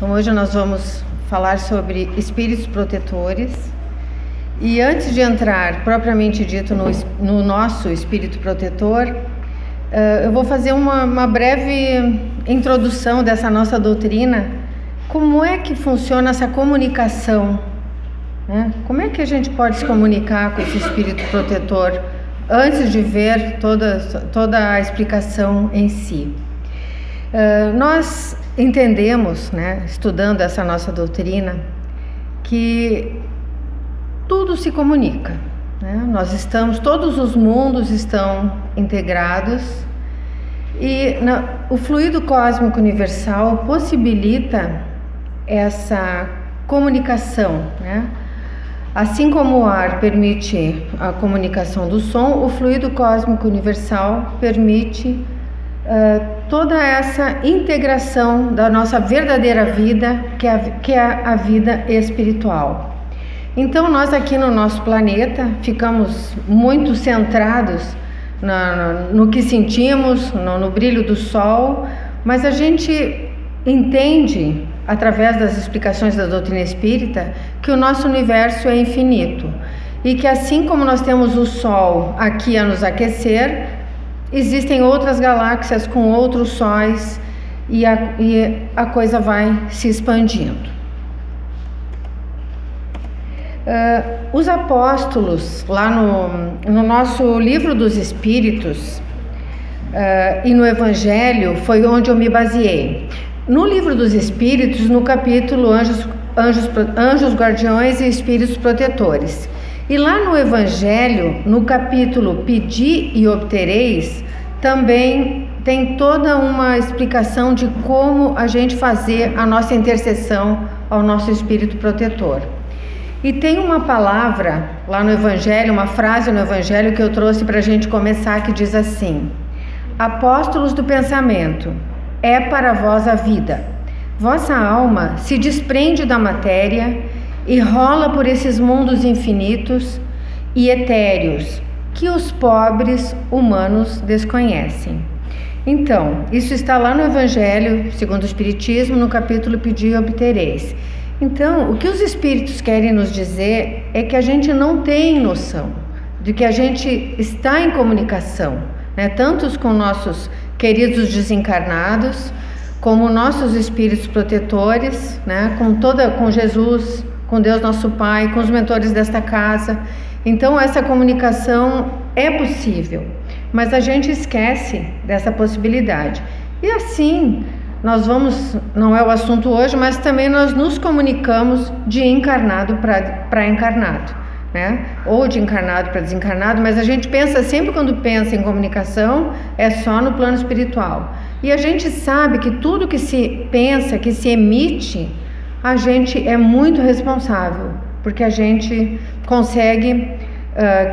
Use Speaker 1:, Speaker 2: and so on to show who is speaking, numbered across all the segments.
Speaker 1: Então hoje nós vamos falar sobre espíritos protetores. E antes de entrar propriamente dito no nosso espírito protetor, eu vou fazer uma breve introdução dessa nossa doutrina. Como é que funciona essa comunicação, né? Como é que a gente pode se comunicar com esse espírito protetor antes de ver toda a explicação em si? Nós entendemos, né, estudando essa nossa doutrina, que tudo se comunica, né? Todos os mundos estão integrados e o fluido cósmico universal possibilita essa comunicação, né? Assim como o ar permite a comunicação do som, o fluido cósmico universal permite toda essa integração da nossa verdadeira vida, que é a vida espiritual. Então nós aqui no nosso planeta ficamos muito centrados no que sentimos, no brilho do sol, mas a gente entende, através das explicações da doutrina espírita, que o nosso universo é infinito e que assim como nós temos o sol aqui a nos aquecer, existem outras galáxias com outros sóis e a coisa vai se expandindo. Os apóstolos, lá no nosso livro dos Espíritos e no Evangelho, foi onde eu me baseei. No livro dos Espíritos, no capítulo Anjos Guardiões e Espíritos Protetores. E lá no Evangelho, no capítulo Pedi e Obtereis, também tem toda uma explicação de como a gente fazer a nossa intercessão ao nosso Espírito Protetor. E tem uma palavra lá no Evangelho, uma frase no Evangelho que eu trouxe para a gente começar, que diz assim: Apóstolos do pensamento, é para vós a vida. Vossa alma se desprende da matéria e rola por esses mundos infinitos e etéreos que os pobres humanos desconhecem. Então, isso está lá no Evangelho segundo o Espiritismo, no capítulo Pedi e Obtereis. Então, o que os Espíritos querem nos dizer é que a gente não tem noção de que a gente está em comunicação, né? Tanto com nossos queridos desencarnados, como nossos espíritos protetores, né? Com Jesus, com Deus nosso Pai, com os mentores desta casa. Então essa comunicação é possível, mas a gente esquece dessa possibilidade. E assim nós vamos, não é o assunto hoje, mas também nós nos comunicamos de encarnado para encarnado, né? Ou de encarnado para desencarnado, mas a gente pensa sempre, quando pensa em comunicação, é só no plano espiritual. E a gente sabe que tudo que se pensa, que se emite, a gente é muito responsável, porque a gente consegue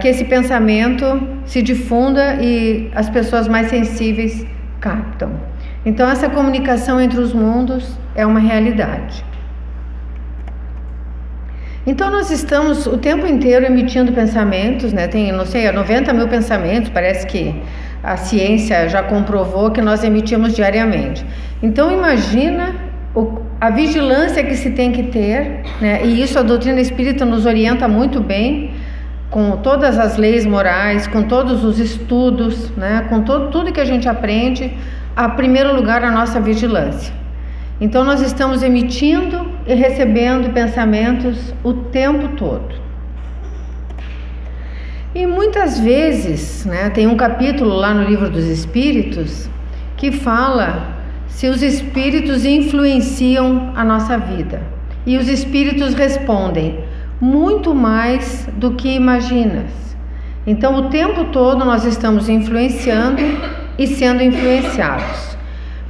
Speaker 1: que esse pensamento se difunda e as pessoas mais sensíveis captam. Então essa comunicação entre os mundos é uma realidade. Então nós estamos o tempo inteiro emitindo pensamentos, né? Tem, não sei, 90 mil pensamentos, parece que a ciência já comprovou que nós emitimos diariamente. Então imagina a vigilância que se tem que ter, né? E isso a doutrina espírita nos orienta muito bem, com todas as leis morais, com todos os estudos, né? Com tudo que a gente aprende, a primeiro lugar a nossa vigilância. Então nós estamos emitindo e recebendo pensamentos o tempo todo. E muitas vezes, né, tem um capítulo lá no Livro dos Espíritos que fala se os espíritos influenciam a nossa vida. E os espíritos respondem: muito mais do que imaginas. Então o tempo todo nós estamos influenciando e sendo influenciados.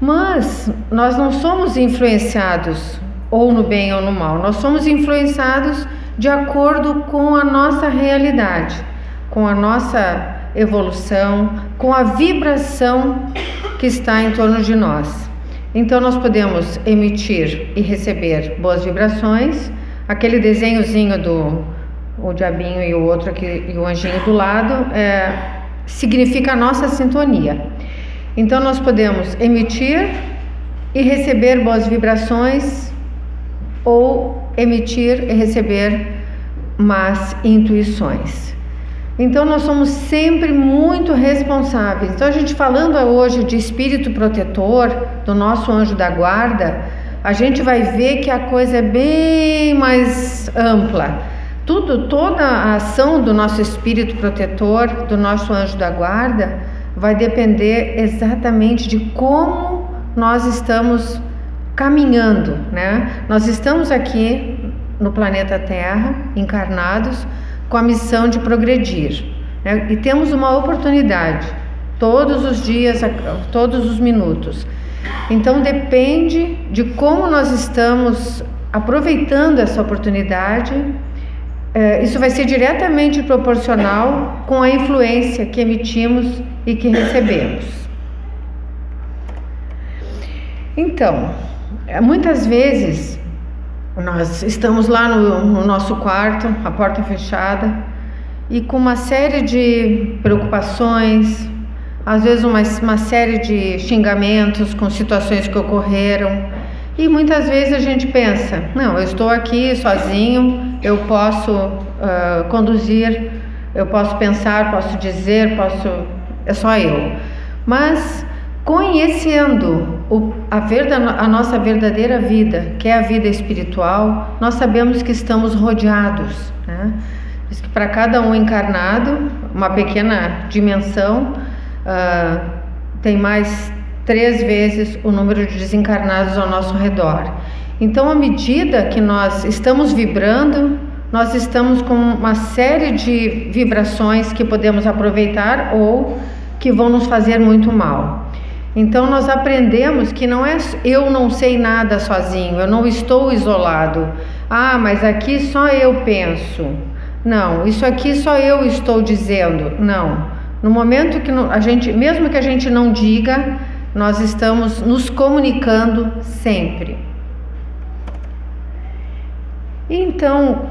Speaker 1: Mas nós não somos influenciados ou no bem ou no mal, nós somos influenciados de acordo com a nossa realidade, com a nossa evolução, com a vibração que está em torno de nós. Então nós podemos emitir e receber boas vibrações, aquele desenhozinho o diabinho e o outro aqui, e o anjinho do lado, significa a nossa sintonia. Então nós podemos emitir e receber boas vibrações ou emitir e receber más intuições. Então nós somos sempre muito responsáveis. Então a gente falando hoje de espírito protetor, do nosso anjo da guarda, a gente vai ver que a coisa é bem mais ampla. Toda a ação do nosso espírito protetor, do nosso anjo da guarda, vai depender exatamente de como nós estamos caminhando, né? Nós estamos aqui no planeta Terra, encarnados, com a missão de progredir, né? E temos uma oportunidade todos os dias, todos os minutos. Então depende de como nós estamos aproveitando essa oportunidade. Isso vai ser diretamente proporcional com a influência que emitimos e que recebemos. Então, muitas vezes nós estamos lá no nosso quarto, a porta fechada, e com uma série de preocupações, às vezes uma série de xingamentos com situações que ocorreram, e muitas vezes a gente pensa, não, eu estou aqui sozinho, eu posso conduzir, eu posso pensar, posso dizer, é só eu. Mas conhecendo a nossa verdadeira vida, que é a vida espiritual, nós sabemos que estamos rodeados, né? Diz que para cada um encarnado, uma pequena dimensão, tem mais 3 vezes o número de desencarnados ao nosso redor. Então, à medida que nós estamos vibrando, nós estamos com uma série de vibrações que podemos aproveitar ou que vão nos fazer muito mal. Então, nós aprendemos que não é eu não sei nada sozinho, eu não estou isolado. Ah, mas aqui só eu penso. Não, isso aqui só eu estou dizendo. Não. No momento que mesmo que a gente não diga, nós estamos nos comunicando sempre. Então,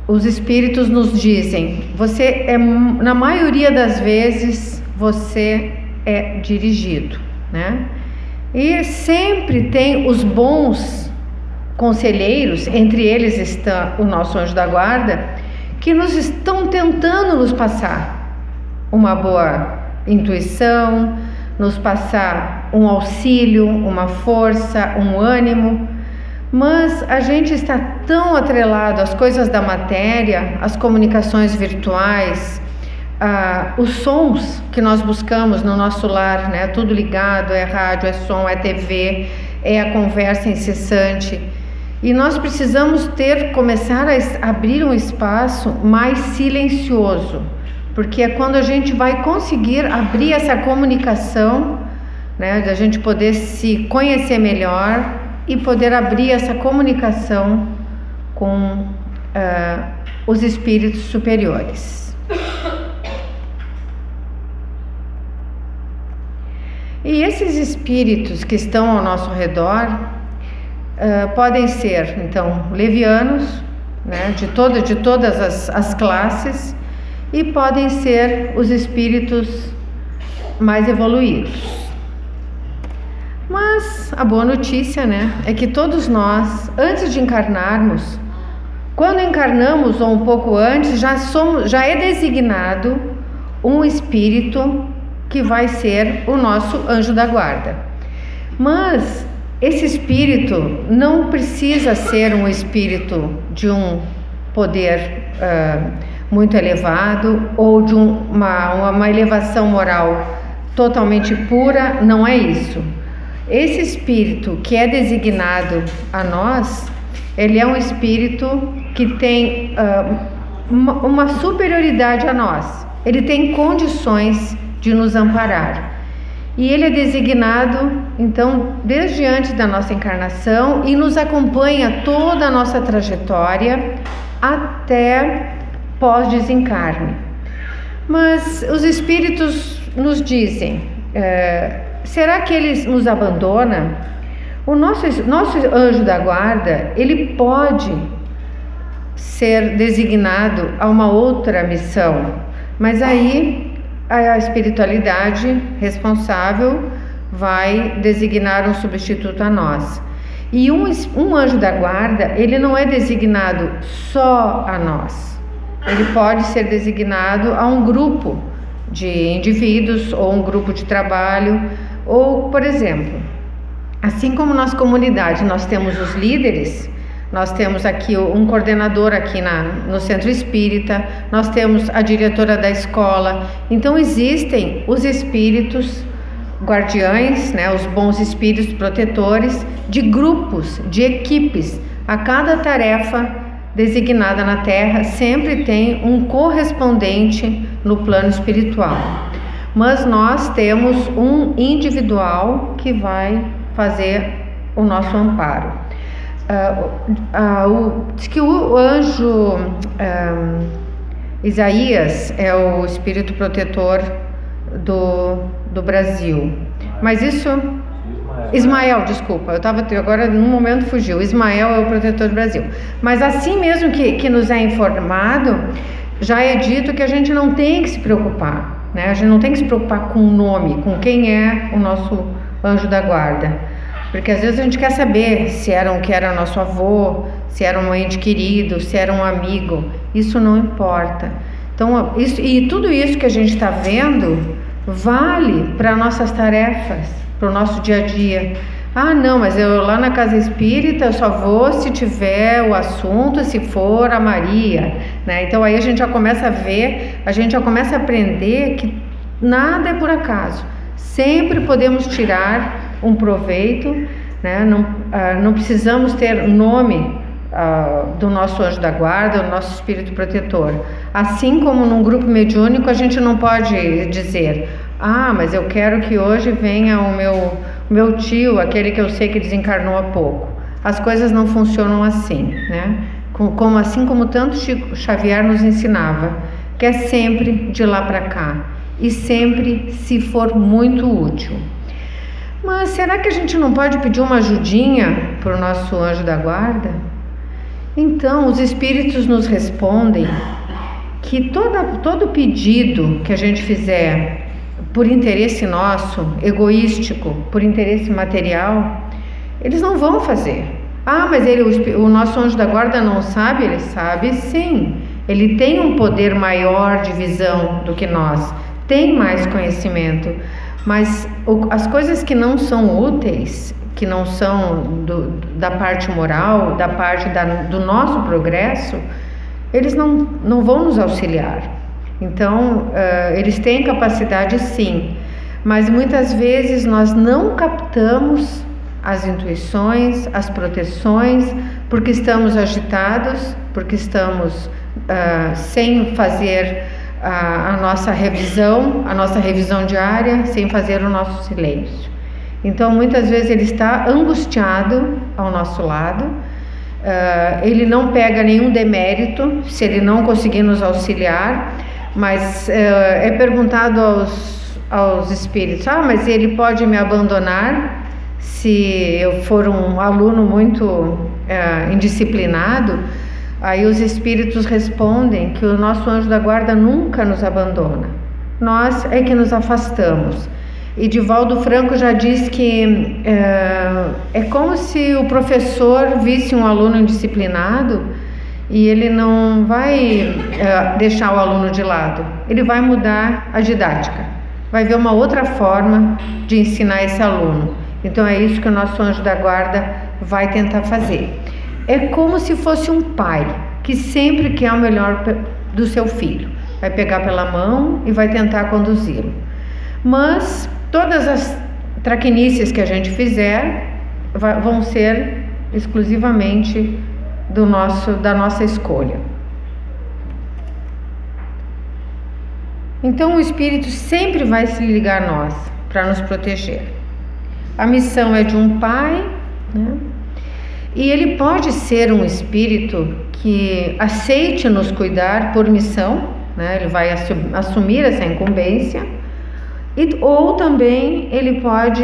Speaker 1: os espíritos nos dizem, na maioria das vezes, você é dirigido, né? E sempre tem os bons conselheiros, entre eles está o nosso anjo da guarda, que nos estão tentando nos passar uma boa intuição, nos passar um auxílio, uma força, um ânimo, mas a gente está tão atrelado às coisas da matéria, às comunicações virtuais, os sons que nós buscamos no nosso lar, né? Tudo ligado, é rádio, é som, é TV, é a conversa incessante. E nós precisamos começar a abrir um espaço mais silencioso, porque é quando a gente vai conseguir abrir essa comunicação, né? Da gente poder se conhecer melhor e poder abrir essa comunicação com os espíritos superiores. E esses espíritos que estão ao nosso redor podem ser, então, levianos, né, de todas as classes, e podem ser os espíritos mais evoluídos. Mas a boa notícia, né, é que todos nós, antes de encarnarmos, quando encarnamos ou um pouco antes, já é designado um espírito que vai ser o nosso anjo da guarda. Mas esse espírito não precisa ser um espírito de um poder muito elevado ou de uma elevação moral totalmente pura, não é isso. Esse espírito que é designado a nós, ele é um espírito que tem uma superioridade a nós, ele tem condições de nos amparar. E ele é designado, então, desde antes da nossa encarnação e nos acompanha toda a nossa trajetória até pós-desencarne. Mas os espíritos nos dizem, será que ele nos abandona? O nosso anjo da guarda, ele pode ser designado a uma outra missão, mas aí a espiritualidade responsável vai designar um substituto a nós. E um anjo da guarda, ele não é designado só a nós. Ele pode ser designado a um grupo de indivíduos ou um grupo de trabalho, ou, por exemplo, assim como nas comunidades nós temos os líderes, nós temos aqui um coordenador aqui no Centro Espírita, nós temos a diretora da escola. Então existem os espíritos guardiães, né, os bons espíritos protetores de grupos, de equipes. A cada tarefa designada na Terra sempre tem um correspondente no plano espiritual. Mas nós temos um individual que vai fazer o nosso amparo. Diz que o anjo Isaías é o espírito protetor do Brasil, mas isso Ismael, desculpa, agora no momento fugiu. Ismael é o protetor do Brasil, mas assim mesmo que nos é informado, já é dito que a gente não tem que se preocupar, né? A gente não tem que se preocupar com o nome, com quem é o nosso anjo da guarda, porque às vezes a gente quer saber se era nosso avô, se era um ente querido, se era um amigo. Isso não importa. Então, tudo isso que a gente está vendo vale para nossas tarefas, para o nosso dia a dia. Ah, não, mas eu lá na casa espírita eu só vou se tiver o assunto, se for a Maria, né? Então aí a gente já começa a ver, a gente já começa a aprender que nada é por acaso. Sempre podemos tirar um proveito, né? Não precisamos ter nome do nosso anjo da guarda, do nosso espírito protetor. Assim como num grupo mediúnico a gente não pode dizer: ah, mas eu quero que hoje venha o meu tio, aquele que eu sei que desencarnou há pouco. As coisas não funcionam assim, né? Assim como tanto Chico Xavier nos ensinava, que é sempre de lá para cá e sempre se for muito útil. Mas será que a gente não pode pedir uma ajudinha para o nosso anjo da guarda? Então, os espíritos nos respondem que todo pedido que a gente fizer por interesse nosso, egoístico, por interesse material, eles não vão fazer. Ah, mas o nosso anjo da guarda não sabe? Ele sabe sim. Ele tem um poder maior de visão do que nós, tem mais conhecimento. Mas as coisas que não são úteis, que não são da parte moral, da parte do nosso progresso, eles não vão nos auxiliar. Então, eles têm capacidade sim, mas muitas vezes nós não captamos as intuições, as proteções, porque estamos agitados, porque estamos sem fazer a nossa revisão diária, sem fazer o nosso silêncio. Então, muitas vezes ele está angustiado ao nosso lado, ele não pega nenhum demérito se ele não conseguir nos auxiliar, mas é perguntado aos espíritos: ah, mas ele pode me abandonar se eu for um aluno muito indisciplinado? Aí os espíritos respondem que o nosso anjo da guarda nunca nos abandona, nós é que nos afastamos. E Divaldo Franco já diz que é como se o professor visse um aluno indisciplinado e ele não vai deixar o aluno de lado, ele vai mudar a didática, vai ver uma outra forma de ensinar esse aluno. Então é isso que o nosso anjo da guarda vai tentar fazer. É como se fosse um pai que sempre quer o melhor do seu filho, vai pegar pela mão e vai tentar conduzi-lo. Mas todas as traquinices que a gente fizer vão ser exclusivamente da nossa escolha. Então o Espírito sempre vai se ligar a nós para nos proteger. A missão é de um pai, né? E ele pode ser um espírito que aceite nos cuidar por missão, né? Ele vai assumir essa incumbência. Ou também ele pode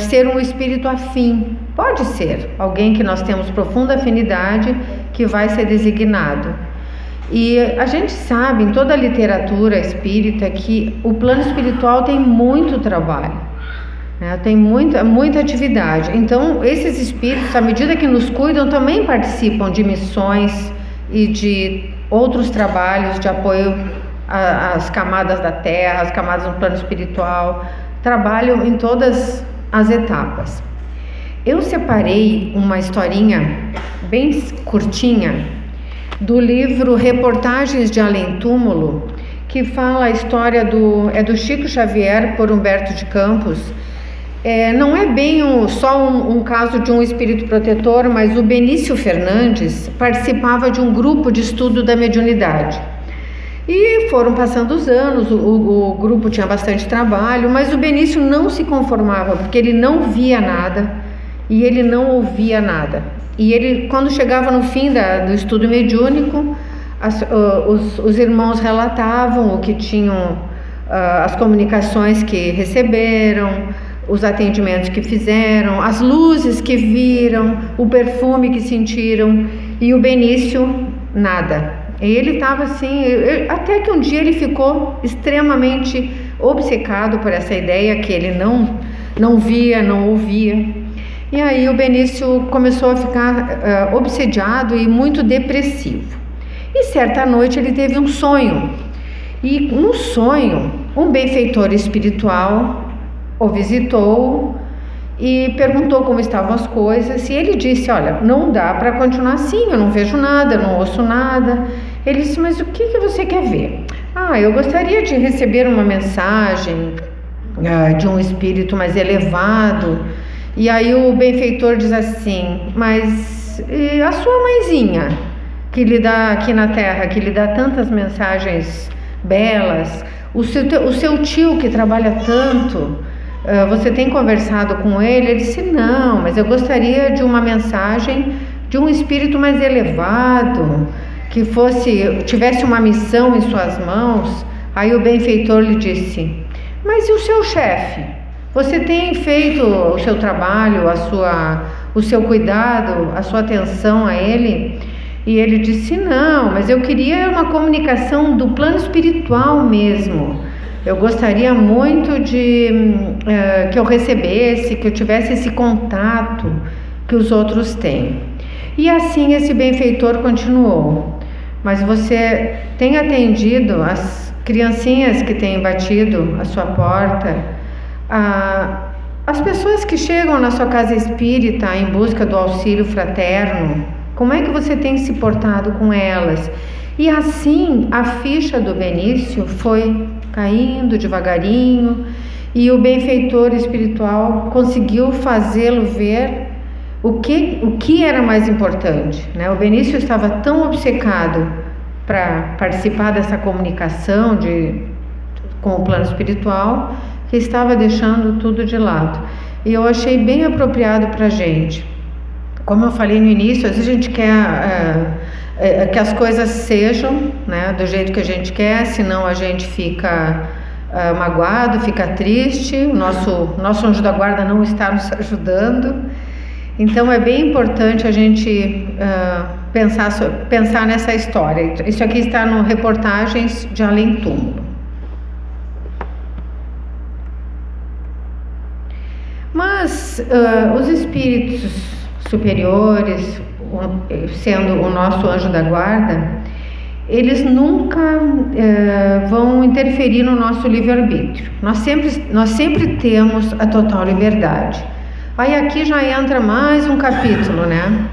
Speaker 1: ser um espírito afim, pode ser alguém que nós temos profunda afinidade que vai ser designado. E a gente sabe em toda a literatura espírita que o plano espiritual tem muito trabalho, Tem muita atividade. Então, esses espíritos, à medida que nos cuidam, também participam de missões e de outros trabalhos de apoio às camadas da Terra, às camadas do plano espiritual, trabalham em todas as etapas. Eu separei uma historinha bem curtinha do livro Reportagens de Além Túmulo, que fala a história do Chico Xavier, por Humberto de Campos. Não é bem só um caso de um espírito protetor, mas o Benício Fernandes participava de um grupo de estudo da mediunidade. E foram passando os anos, o grupo tinha bastante trabalho, mas o Benício não se conformava, porque ele não via nada e ele não ouvia nada. E ele, quando chegava no fim do estudo mediúnico, os irmãos relatavam o que tinham, as comunicações que receberam, os atendimentos que fizeram, as luzes que viram, o perfume que sentiram, e o Benício nada. E ele estava assim, até que um dia ele ficou extremamente obcecado por essa ideia que ele não via, não ouvia. E aí o Benício começou a ficar obsediado e muito depressivo. E certa noite ele teve um sonho. E no sonho, um benfeitor espiritual o visitou e perguntou como estavam as coisas, e ele disse: olha, não dá para continuar assim, eu não vejo nada, não ouço nada. Ele disse: mas o que você quer ver? Eu gostaria de receber uma mensagem de um espírito mais elevado. E aí o benfeitor diz assim: mas a sua mãezinha, que lhe dá aqui na Terra, que lhe dá tantas mensagens belas, o seu tio que trabalha tanto, você tem conversado com ele? Ele disse: não, mas eu gostaria de uma mensagem de um espírito mais elevado, que tivesse uma missão em suas mãos. Aí o benfeitor lhe disse: mas e o seu chefe? Você tem feito o seu trabalho, o seu cuidado, a sua atenção a ele? E ele disse: não, mas eu queria uma comunicação do plano espiritual mesmo. Eu gostaria muito que eu recebesse, que eu tivesse esse contato que os outros têm. E assim esse benfeitor continuou: mas você tem atendido as criancinhas que têm batido a sua porta, as pessoas que chegam na sua casa espírita em busca do auxílio fraterno? Como é que você tem se portado com elas? E assim a ficha do Benício foi caindo devagarinho, e o benfeitor espiritual conseguiu fazê-lo ver o que era mais importante, né? O Benício estava tão obcecado para participar dessa comunicação com o plano espiritual, que estava deixando tudo de lado. E eu achei bem apropriado para a gente. Como eu falei no início, às vezes a gente quer que as coisas sejam, né, do jeito que a gente quer, senão a gente fica magoado, fica triste, o nosso anjo da guarda não está nos ajudando. Então é bem importante a gente pensar nessa história. Isso aqui está no Reportagens de Além Túmulo. Mas os espíritos superiores, sendo o nosso anjo da guarda, eles nunca vão interferir no nosso livre-arbítrio. Nós sempre temos a total liberdade. Aí aqui já entra mais um capítulo, né?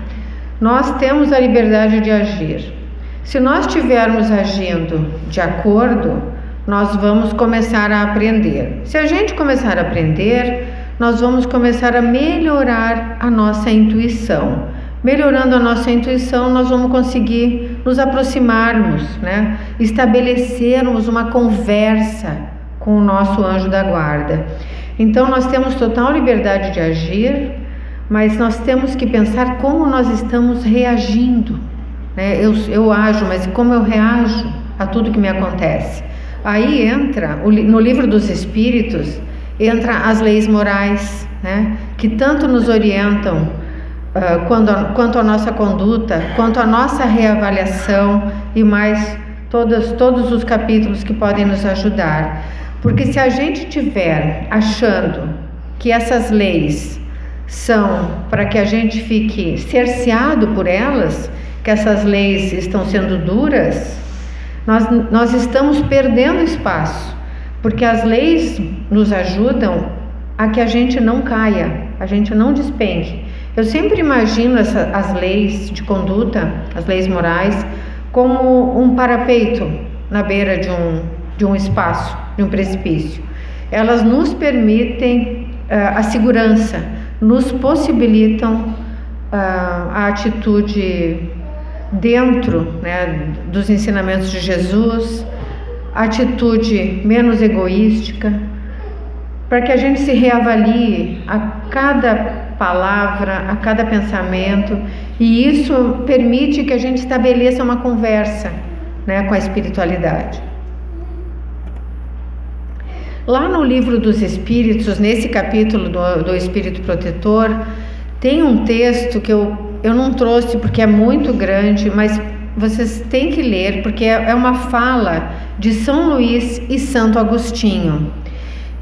Speaker 1: Nós temos a liberdade de agir. Se nós estivermos agindo de acordo, nós vamos começar a aprender. Se a gente começar a aprender, nós vamos começar a melhorar a nossa intuição. Melhorando a nossa intuição, nós vamos conseguir nos aproximarmos, né? Estabelecermos uma conversa com o nosso anjo da guarda. Então nós temos total liberdade de agir, mas nós temos que pensar como nós estamos reagindo, né? Eu ajo, mas como eu reajo a tudo que me acontece? Aí entra, no Livro dos Espíritos, entra as leis morais, né? Que tanto nos orientam quanto a nossa conduta, quanto a nossa reavaliação, e mais todos os capítulos que podem nos ajudar. Porque se a gente estiver achando que essas leis são para que a gente fique cerceado por elas, que essas leis estão sendo duras, nós estamos perdendo espaço, porque as leis nos ajudam a que a gente não caia, a gente não despenque. Eu sempre imagino as leis de conduta, as leis morais, como um parapeito na beira de um espaço, de um precipício. Elas nos permitem a segurança, nos possibilitam a atitude dentro, né, dos ensinamentos de Jesus, a atitude menos egoística, para que a gente se reavalie a cada palavra, a cada pensamento, e isso permite que a gente estabeleça uma conversa, né, com a espiritualidade. Lá no Livro dos Espíritos, nesse capítulo do Espírito Protetor, tem um texto que eu não trouxe porque é muito grande, mas vocês têm que ler, porque é uma fala de São Luís e Santo Agostinho.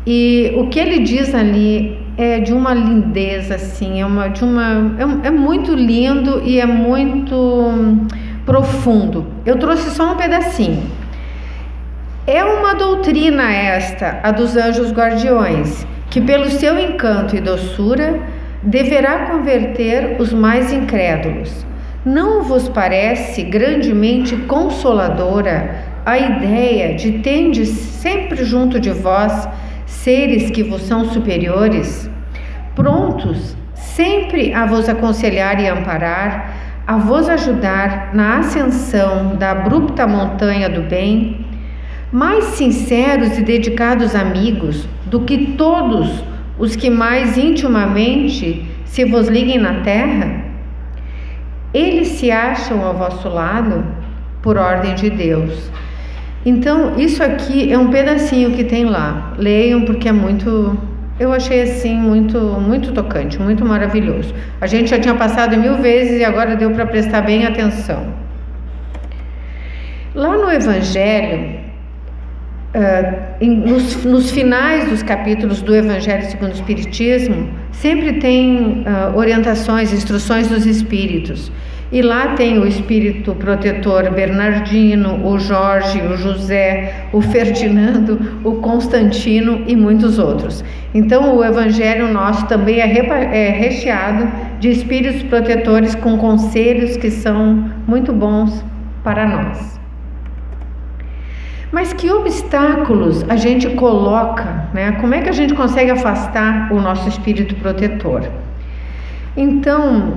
Speaker 1: E o que ele diz ali é de uma lindeza, assim, é muito lindo e é muito profundo. Eu trouxe só um pedacinho. É uma doutrina esta, a dos anjos guardiões, que pelo seu encanto e doçura deverá converter os mais incrédulos. Não vos parece grandemente consoladora a ideia de tendes sempre junto de vós seres que vos são superiores, prontos sempre a vos aconselhar e amparar, a vos ajudar na ascensão da abrupta montanha do bem, mais sinceros e dedicados amigos do que todos os que mais intimamente se vos liguem na terra? Eles se acham ao vosso lado por ordem de Deus. Então, isso aqui é um pedacinho que tem lá. Leiam, porque é muito... Eu achei assim muito tocante, muito maravilhoso. A gente já tinha passado 1000 vezes e agora deu para prestar bem atenção. Lá no Evangelho, nos finais dos capítulos do Evangelho segundo o Espiritismo, sempre tem orientações, instruções dos Espíritos. E lá tem o Espírito Protetor Bernardino, o Jorge, o José, o Ferdinando, o Constantino e muitos outros. Então o Evangelho nosso também é recheado de Espíritos Protetores com conselhos que são muito bons para nós. Mas que obstáculos a gente coloca, né? Como é que a gente consegue afastar o nosso espírito protetor? Então,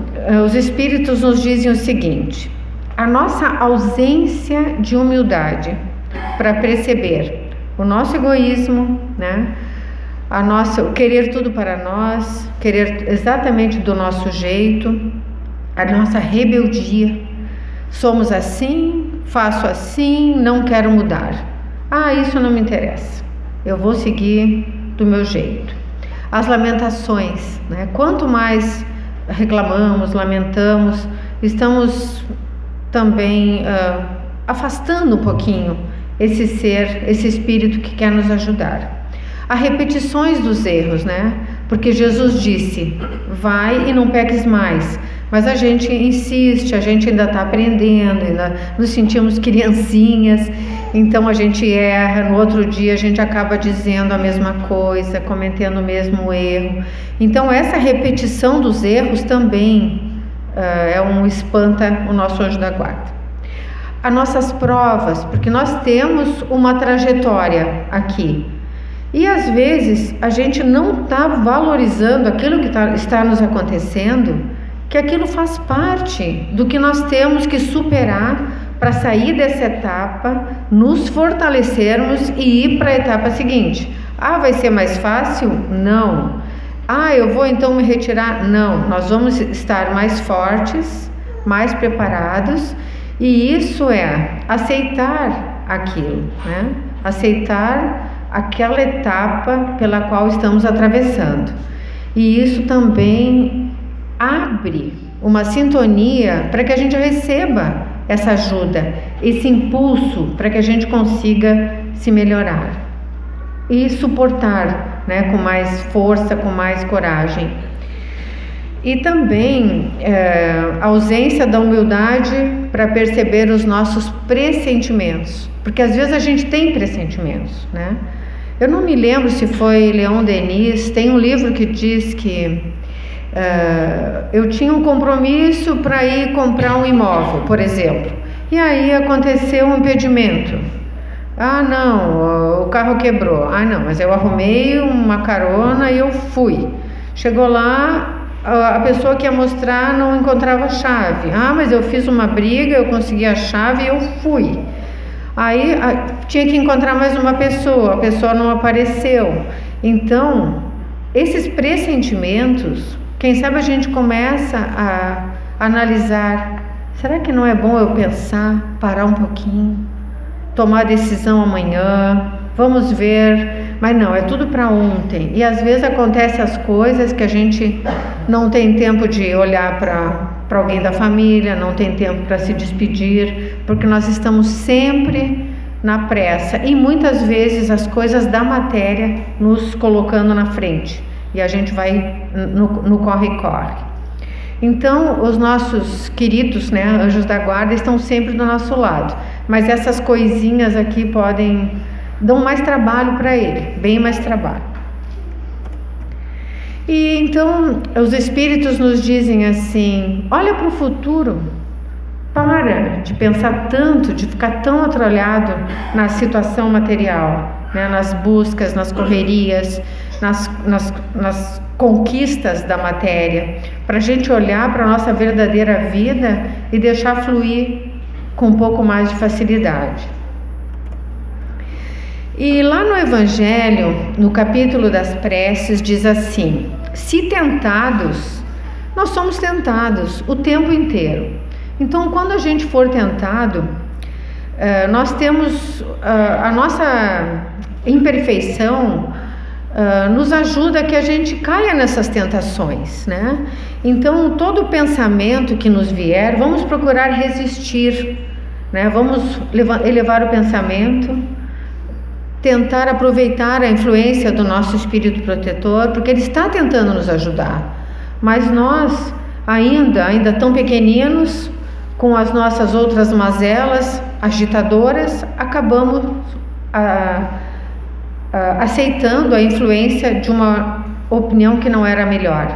Speaker 1: os espíritos nos dizem o seguinte: a nossa ausência de humildade para perceber o nosso egoísmo, né? O querer tudo para nós, querer exatamente do nosso jeito, a nossa rebeldia. Somos assim, faço assim, não quero mudar. Isso não me interessa. Eu vou seguir do meu jeito. As lamentações, né? Quanto mais reclamamos, lamentamos, estamos também afastando um pouquinho esse ser, esse espírito que quer nos ajudar. Há repetições dos erros, né? Porque Jesus disse: vai e não peques mais. Mas a gente insiste, a gente ainda está aprendendo, ainda nos sentimos criancinhas, então a gente erra, no outro dia a gente acaba dizendo a mesma coisa, cometendo o mesmo erro. Então essa repetição dos erros também espanta o nosso anjo da guarda. As nossas provas, porque nós temos uma trajetória aqui. E às vezes a gente não está valorizando aquilo que está nos acontecendo, que aquilo faz parte do que nós temos que superar para sair dessa etapa, nos fortalecermos e ir para a etapa seguinte. Vai ser mais fácil? Não. Eu vou então me retirar? Não. Nós vamos estar mais fortes, mais preparados, e isso é aceitar aquilo, né? Aceitar aquela etapa pela qual estamos atravessando. E isso também abre uma sintonia para que a gente receba essa ajuda, esse impulso para que a gente consiga se melhorar e suportar, né, com mais força, com mais coragem. E também a ausência da humildade para perceber os nossos pressentimentos, porque às vezes a gente tem pressentimentos, né? Eu não me lembro se foi Leon Denis, tem um livro que diz que eu tinha um compromisso para ir comprar um imóvel, por exemplo, e aí aconteceu um impedimento. Ah, não, o carro quebrou. Ah, não, mas eu arrumei uma carona e eu fui. Chegou lá, a pessoa que ia mostrar não encontrava a chave. Ah, mas eu fiz uma briga, eu consegui a chave e eu fui. Aí tinha que encontrar mais uma pessoa, a pessoa não apareceu. Então, esses pressentimentos, quem sabe a gente começa a analisar, será que não é bom eu pensar, parar um pouquinho, tomar a decisão amanhã, vamos ver, mas não, é tudo para ontem. E às vezes acontecem as coisas que a gente não tem tempo de olhar para alguém da família, não tem tempo para se despedir, porque nós estamos sempre na pressa e muitas vezes as coisas da matéria nos colocando na frente e a gente vai no corre-corre. Então, os nossos queridos, né, anjos da guarda estão sempre do nosso lado, mas essas coisinhas aqui dão mais trabalho para ele, bem mais trabalho. E então, os espíritos nos dizem assim, olha para o futuro, para de pensar tanto, de ficar tão atrolhado na situação material, né, nas buscas, nas correrias, nas conquistas da matéria, para a gente olhar para a nossa verdadeira vida e deixar fluir com um pouco mais de facilidade. E lá no Evangelho, no capítulo das preces, diz assim: se tentados, nós somos tentados o tempo inteiro. Então, quando a gente for tentado, nós temos a nossa imperfeição nos ajuda a que a gente caia nessas tentações, né? Então, todo pensamento que nos vier, vamos procurar resistir, né? Vamos elevar o pensamento, tentar aproveitar a influência do nosso espírito protetor, porque ele está tentando nos ajudar. Mas nós, ainda tão pequeninos, com as nossas outras mazelas agitadoras, acabamos aceitando a influência de uma opinião que não era a melhor,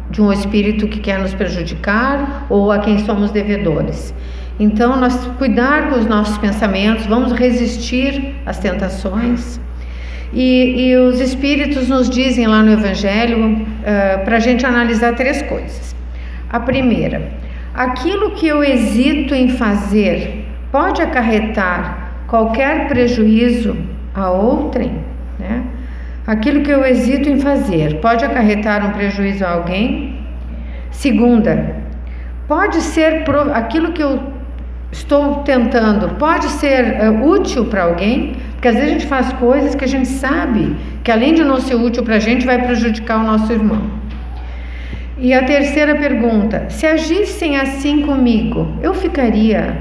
Speaker 1: de um espírito que quer nos prejudicar ou a quem somos devedores. Então, nós cuidar com os nossos pensamentos, vamos resistir às tentações. E os espíritos nos dizem lá no Evangelho para a gente analisar 3 coisas. A primeira, aquilo que eu hesito em fazer pode acarretar qualquer prejuízo a outrem, né? Aquilo que eu hesito em fazer pode acarretar um prejuízo a alguém? Segunda, pode ser aquilo que eu estou tentando, pode ser útil para alguém? Porque às vezes a gente faz coisas que a gente sabe que além de não ser útil para a gente, vai prejudicar o nosso irmão. E a terceira pergunta, se agissem assim comigo, eu ficaria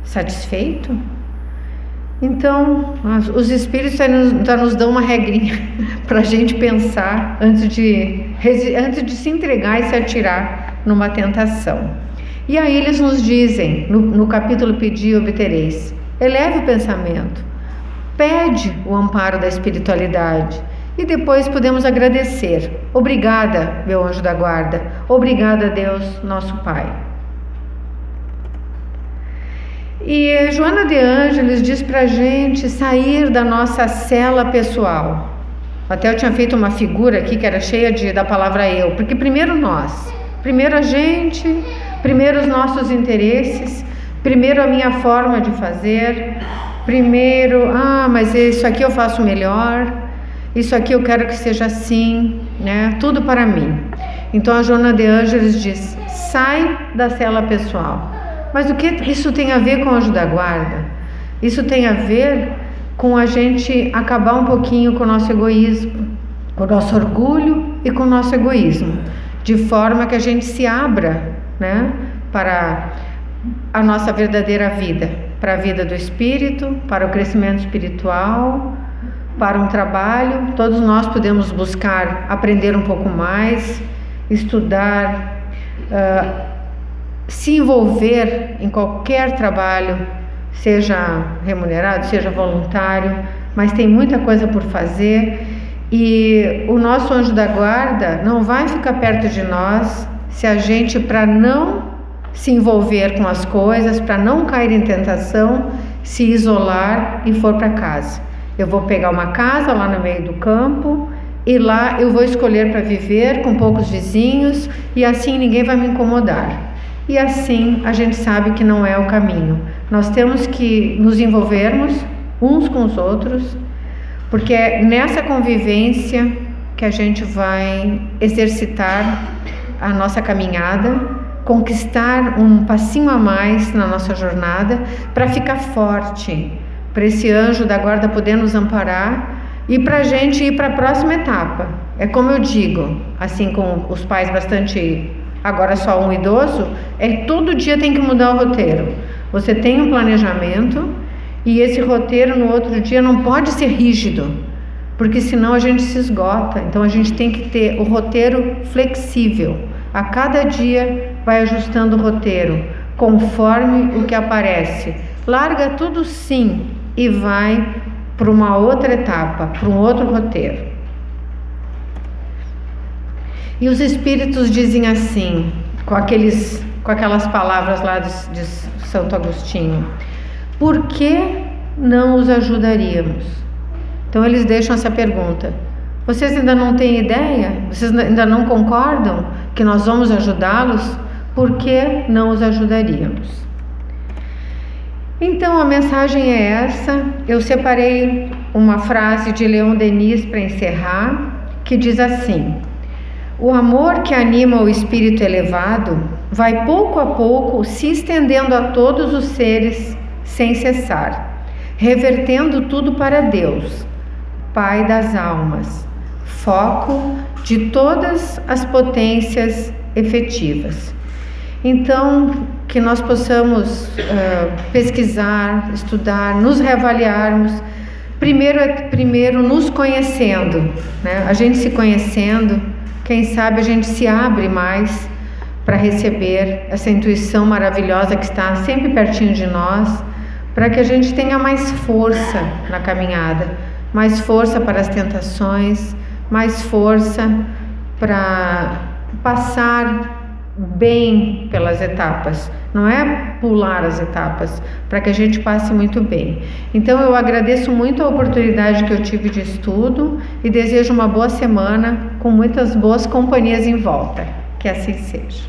Speaker 1: satisfeito? Então, os espíritos já nos dão uma regrinha para a gente pensar antes de se entregar e se atirar numa tentação. E aí eles nos dizem, no capítulo Pedi e Obtereis, eleve o pensamento, pede o amparo da espiritualidade e depois podemos agradecer. Obrigada, meu anjo da guarda, obrigada, Deus, nosso Pai. E Joana de Ângeles diz para a gente sair da nossa cela pessoal. Até eu tinha feito uma figura aqui que era cheia da palavra eu, porque primeiro nós, primeiro a gente, primeiro os nossos interesses, primeiro a minha forma de fazer, primeiro, mas isso aqui eu faço melhor, isso aqui eu quero que seja assim, né? Tudo para mim. Então a Joana de Ângeles diz, sai da cela pessoal. Mas o que isso tem a ver com o anjo da guarda? Isso tem a ver com a gente acabar um pouquinho com o nosso egoísmo, com o nosso orgulho e com o nosso egoísmo, de forma que a gente se abra, né, para a nossa verdadeira vida, para a vida do espírito, para o crescimento espiritual, para um trabalho, todos nós podemos buscar aprender um pouco mais, estudar, se envolver em qualquer trabalho, seja remunerado, seja voluntário, mas tem muita coisa por fazer e o nosso anjo da guarda não vai ficar perto de nós se a gente, para não se envolver com as coisas, para não cair em tentação, se isolar e for para casa. Eu vou pegar uma casa lá no meio do campo e lá eu vou escolher para viver com poucos vizinhos e assim ninguém vai me incomodar. E assim a gente sabe que não é o caminho. Nós temos que nos envolvermos uns com os outros, porque é nessa convivência que a gente vai exercitar a nossa caminhada, conquistar um passinho a mais na nossa jornada para ficar forte, para esse anjo da guarda poder nos amparar e para a gente ir para a próxima etapa. É como eu digo, assim com os pais bastante, agora só um idoso, todo dia tem que mudar o roteiro. Você tem um planejamento e esse roteiro no outro dia não pode ser rígido, porque senão a gente se esgota. Então a gente tem que ter o roteiro flexível. A cada dia vai ajustando o roteiro conforme o que aparece. Larga tudo sim e vai para uma outra etapa, para um outro roteiro. E os espíritos dizem assim, com aquelas palavras lá de Santo Agostinho: por que não os ajudaríamos? Então eles deixam essa pergunta: vocês ainda não têm ideia? Vocês ainda não concordam que nós vamos ajudá-los? Por que não os ajudaríamos? Então a mensagem é essa. Eu separei uma frase de Leon Denis para encerrar, que diz assim: o amor que anima o espírito elevado vai pouco a pouco se estendendo a todos os seres sem cessar, revertendo tudo para Deus, Pai das almas, foco de todas as potências efetivas. Então, que nós possamos pesquisar, estudar, nos reavaliarmos, primeiro nos conhecendo, né? A gente se conhecendo, quem sabe a gente se abre mais para receber essa intuição maravilhosa que está sempre pertinho de nós, para que a gente tenha mais força na caminhada, mais força para as tentações, mais força para passar bem pelas etapas, não é pular as etapas, para que a gente passe muito bem. Então eu agradeço muito a oportunidade que eu tive de estudo e desejo uma boa semana com muitas boas companhias em volta. Que assim seja.